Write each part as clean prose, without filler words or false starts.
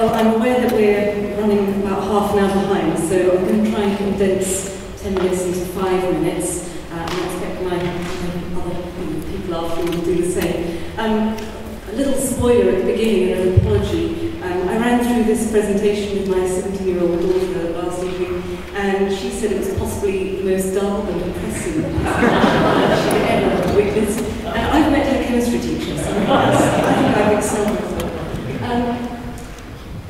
Well, I'm aware that we're running about half an hour behind, so I'm going to try and condense 10 minutes into 5 minutes, and I expect my other people after me will do the same. A little spoiler at the beginning and an apology. I ran through this presentation with my 17-year-old daughter last evening, and she said it was possibly the most dull and depressing she had ever witnessed. And I've met her chemistry teacher, so I think I've excelled her.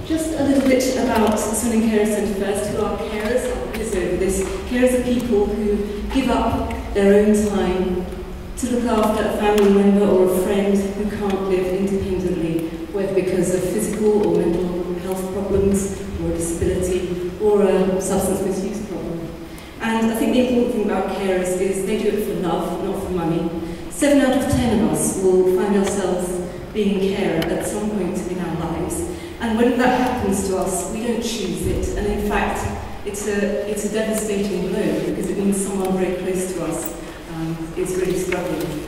Just a little bit about Swindon Carers Centre first. Who are carers? I'll quiz over this. Carers are people who give up their own time to look after a family member or a friend who can't live independently, whether because of physical or mental health problems, or a disability, or a substance misuse problem. And I think the important thing about carers is they do it for love, not for money. 7 out of 10 of us will find ourselves being a carer at some point in our lives. And when that happens to us, we don't choose it. And in fact, it's a devastating blow, because it means someone very close to us is really struggling.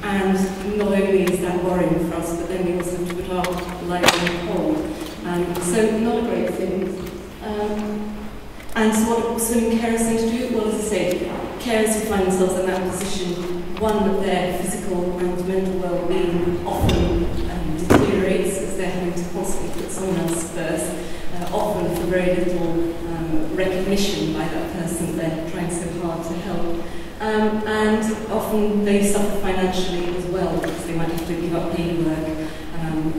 And not only is that worrying for us, but then we also have to put our lives on hold. So not a great thing. And so what Swindon Carers Centre do? Well, as I say, carers who find themselves in that position, one, that their physical and mental well-being often deteriorates as they're having to constantly put someone else first, often for very little recognition by that person they're trying so hard to help. And often they suffer financially as well, because they might have to give up daily work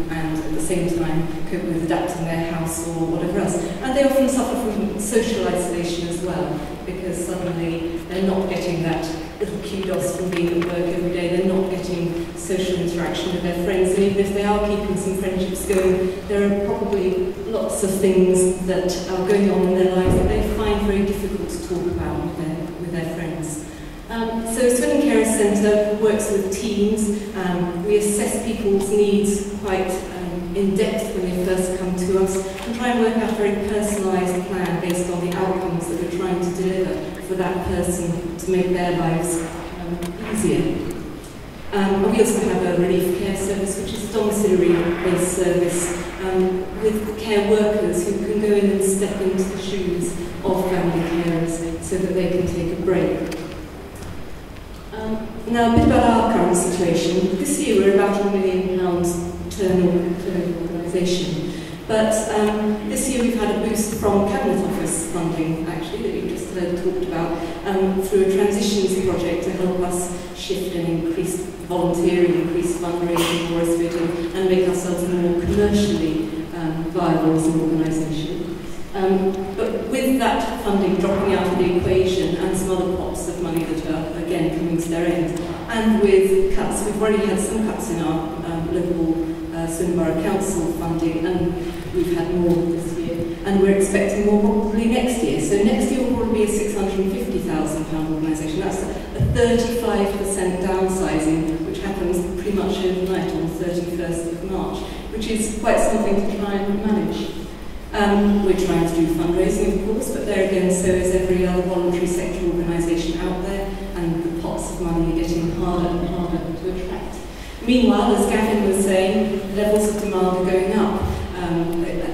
and at the same time cope with adapting their house or whatever else. And they often suffer from social isolation as well, because suddenly they're not getting that little kudos from being at work every day, they're not getting social interaction with their friends, and even if they are keeping some friendships going, there are probably lots of things that are going on in their lives that they find very difficult to talk about with their friends. So Swindon Carers Centre works with teams. We assess people's needs quite in depth when they first come to us, and try and work out a very personalised plan based on the outcomes that we're trying to deliver for that person to make their lives easier. We also have a relief care service, which is a domiciliary-based service with care workers who can go in and step into the shoes of family carers so that they can take a break. Now, a bit about our current situation. This year we're about £1 million turnover organisation, but this year we've had a boost from Cabinet Office funding, actually, that you just heard talked about, through a transitions project to help us shift and increase volunteering, increase fundraising for us, and make ourselves more commercially viable as an organisation. But with that funding dropping out of the equation and some other pots of money that are again coming to their end, and with cuts, we've already had some cuts in our local Swindon Borough Council funding, and we've had more this year, and we're expecting more probably next year. So next year will probably be a £650,000 organisation. That's a 35% downsizing, which happens pretty much overnight on the 31st of March, which is quite something to try and manage. We're trying to do fundraising, of course, but there again, so is every other voluntary sector organisation out there, and the pots of money are getting harder and harder to attract. Meanwhile, as Gavin was saying, levels of demand are going up.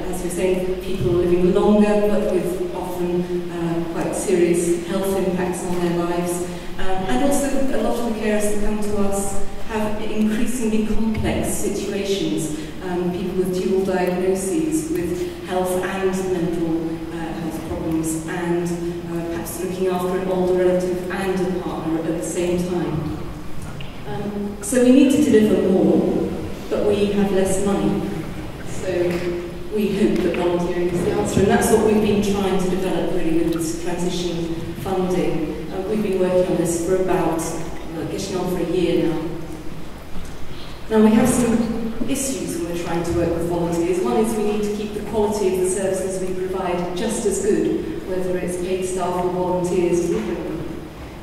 As we're saying, people are living longer, but with often quite serious health impacts on their lives. And also, a lot of the carers that come to us have increasingly complex situations. People with dual diagnoses, with health and mental health problems, and perhaps looking after an older relative and a partner at the same time. So we need to deliver more, but we have less money. So we hope that volunteering is the answer, and that's what we've been trying to develop really with this transition funding. We've been working on this for about, getting on for a year now. Now we have some issues when we're trying to work with volunteers. One is we need to keep the quality of the services we provide just as good, whether it's paid staff or volunteers delivering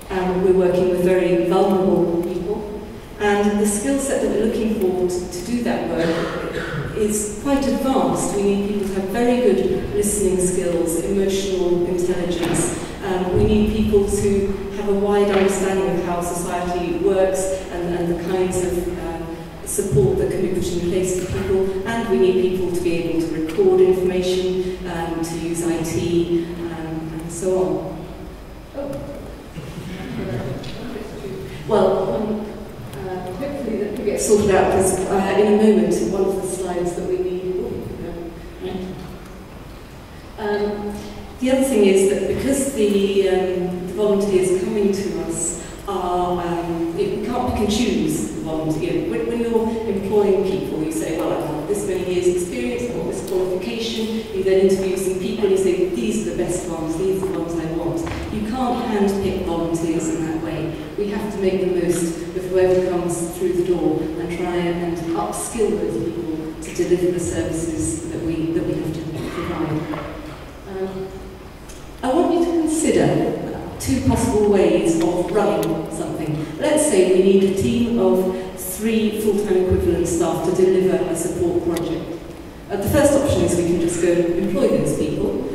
them. We're working with very vulnerable people, and the skill set that we're looking for to do that work is quite advanced. We need people to have very good listening skills, emotional intelligence. We need people to have a wide understanding of how society works and the kinds of support that can be put in place for people, and we need people to be able to record information, to use IT, and so on. Well, hopefully that will get sorted out, because in a moment, one of the slides that we need. The other thing is that because the volunteers coming to us are, we can't pick and choose the volunteer. When you're employing people, you say, well, I've got this many years experience, I've got this qualification, you then interview some people and you say, these are the best ones, these are the ones I want. You can't hand-pick volunteers in that way. We have to make the most of whoever comes through the door and try and upskill those people to deliver the services that we have to provide. I want you to consider two possible ways of running something. Let's say we need a team of 3 full-time equivalent staff to deliver a support project. The first option is we can just go and employ those people,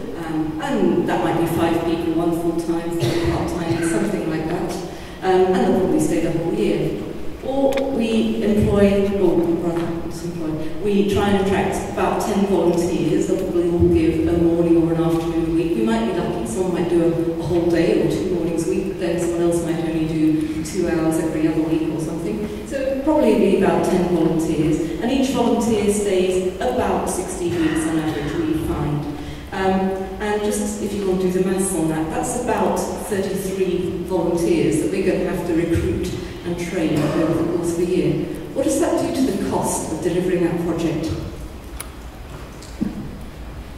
and that might be 5 people, 1 full-time, 4 part-time, something like that, and they'll probably stay the whole year. Or we employ, or rather, we try and attract about 10 volunteers. They'll probably all give a morning or an afternoon a week. We might be lucky, someone might do a whole day or 2 mornings a week, but then someone else might only do 2 hours every other week or something. So it'll probably be about 10 volunteers, and each volunteer stays about 16 weeks on average, we find. And just if you want to do the maths on that, that's about 33 volunteers that we're going to have to recruit and train over the course of the year. What does that do to the cost of delivering that project?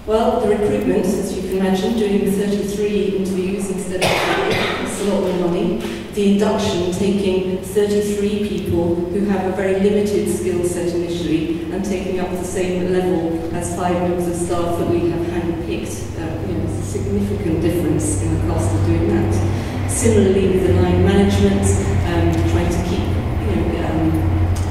Well, the recruitment, as you can imagine, doing 33 interviews instead of 3 costs a lot more money. The induction, taking 33 people who have a very limited skill set initially and taking up the same level as 5 members of staff that we have handpicked. There's a significant difference in the cost of doing that. Similarly, with the line management, trying to keep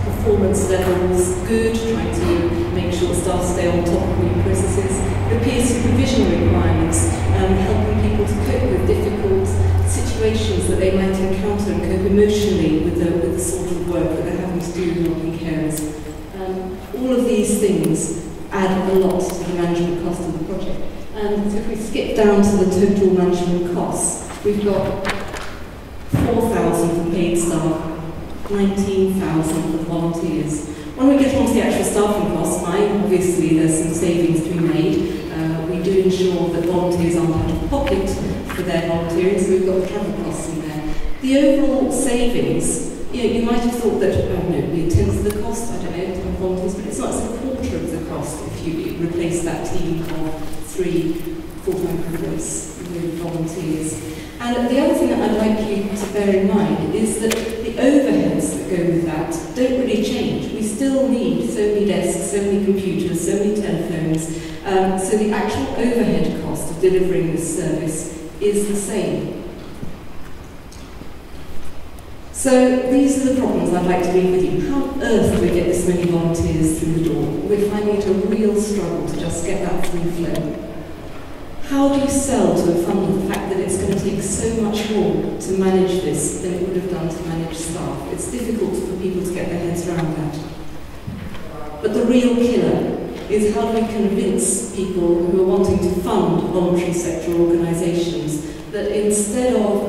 performance levels good, trying to make sure staff stay on top of new processes. The peer supervision requirements, helping people to cope with difficult situations that they might encounter and cope emotionally with the sort of work that they're having to do with helping carers. All of these things add a lot to the management cost of the project. And so if we skip down to the total management costs, we've got 4,000 for paid staff, 19,000 for volunteers. When we get onto the actual staffing costs, obviously there's some savings to be made. We do ensure that volunteers aren't out of pocket for their volunteering, so we've got the travel costs in there. The overall savings, you might have thought that, it'd be a tenth of the cost, I don't know, to have volunteers, but it's not, it's a quarter of the cost if you replace that team of 3 full-time equivalents with volunteers. And the other thing that I'd like you to bear in mind is that the overheads that go with that don't really change. We still need so many desks, so many computers, so many telephones, so the actual overhead cost of delivering this service is the same. So these are the problems I'd like to leave with you. How on earth do we get this many volunteers through the door? We're finding it a real struggle to just get that free flow. How do you sell to a funder the fact that it's going to take so much more to manage this than it would have done to manage staff? It's difficult for people to get their heads around that. But the real killer is how do we convince people who are wanting to fund voluntary sector organisations that instead of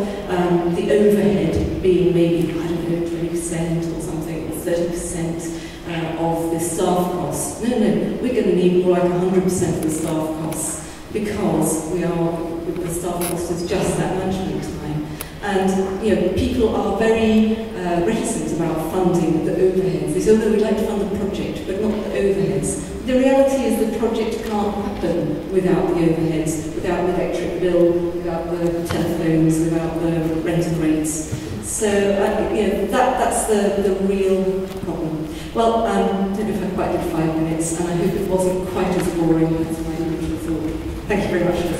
the overhead being maybe, 20% or something, or 30% of the staff costs, no, we're going to need more like 100% of the staff costs, because the staff cost is just that management time. And people are very reticent about funding the overheads. They say, oh no, we'd like to fund the project, but not the overheads. The reality is the project can't happen without the overheads, without the electric bill, without the telephones, without the rental rates. So that's the real problem. Well, I don't know if I quite did 5 minutes, and I hope it wasn't quite as boring as my initial thought. Thank you very much.